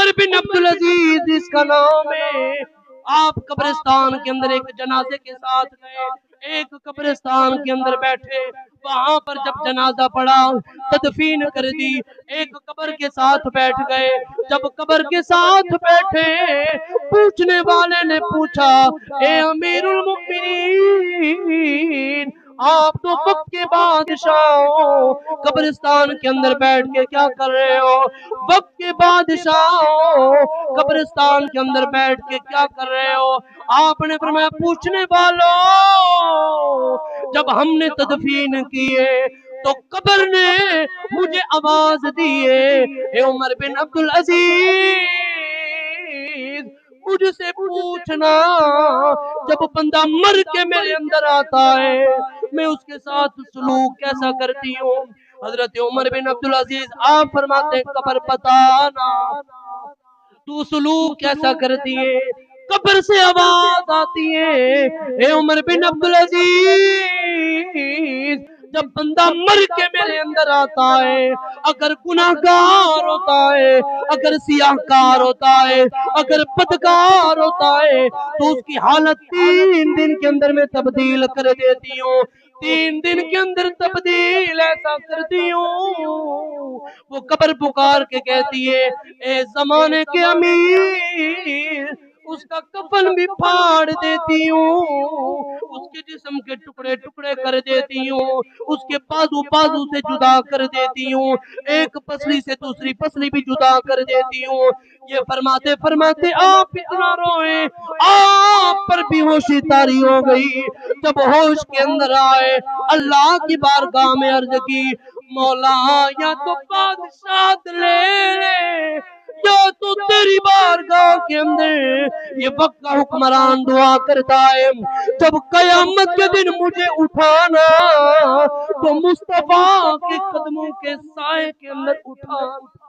عمر بن عبدالعزیز جس کا نام ہے، آپ قبرستان کے اندر ایک جنازے کے ساتھ گئے، ایک قبرستان کے اندر بیٹھے، وہاں پر جب جنازہ پڑا تدفین کر دی، ایک قبر کے ساتھ بیٹھ گئے۔ جب قبر کے ساتھ بیٹھے پوچھنے والے نے پوچھا، اے امیر المؤمنین، آپ تو وقت کے بادشاہ ہو، قبرستان کے اندر بیٹھ کے کیا کر رہے ہو؟ وقت کے بادشاہ ہو، قبرستان کے اندر بیٹھ کے کیا کر رہے ہو؟ آپ نے فرمایا، پوچھنے والوں، جب ہم نے تدفین کیے تو قبر نے مجھے آواز دیے، اے عمر بن عبدالعزیز، مجھ سے پوچھنا جب بندہ مر کے میرے اندر آتا ہے میں اس کے ساتھ سلوک کیسا کرتی ہوں؟ حضرت عمر بن عبدالعزیز آپ فرماتے ہیں، قبر بتانا تو سلوک کیسا کرتی ہے؟ قبر سے آواز آتی ہے، اے عمر بن عبدالعزیز، جب بندہ مر کے میرے اندر آتا ہے، اگر گناہگار ہوتا ہے، اگر سیاہکار ہوتا ہے، اگر بدکار ہوتا ہے، تو اس کی حالت 3 دن کے اندر میں تبدیل کر دیتی ہوں، 3 دن کے اندر تبدیل ایسا کرتی ہوں۔ وہ قبر پکار کے کہتی ہے، اے زمانے کے امیر، اس کا کفن بھی پھاڑ دیتی ہوں، اس کے جسم کے ٹکڑے ٹکڑے کر دیتی ہوں، اس کے بازو بازو سے جدا کر دیتی ہوں، ایک پسلی سے دوسری پسلی بھی جدا کر دیتی ہوں۔ یہ فرماتے فرماتے آپ اتنا روئے، آپ پر بھی ہوشی طاری ہو گئی۔ جب ہوش کے اندر آئے، اللہ کی بارگاہ میں عرض کی، مولا یا تو بادشاہت لے لے، یا تو تیری بارگاہ کے اندر یہ وقت کا حکمران دعا کرتا ہے، جب قیامت کے دن مجھے اٹھانا تو مصطفیٰ کے قدموں کے سائے کے اندر اٹھانا۔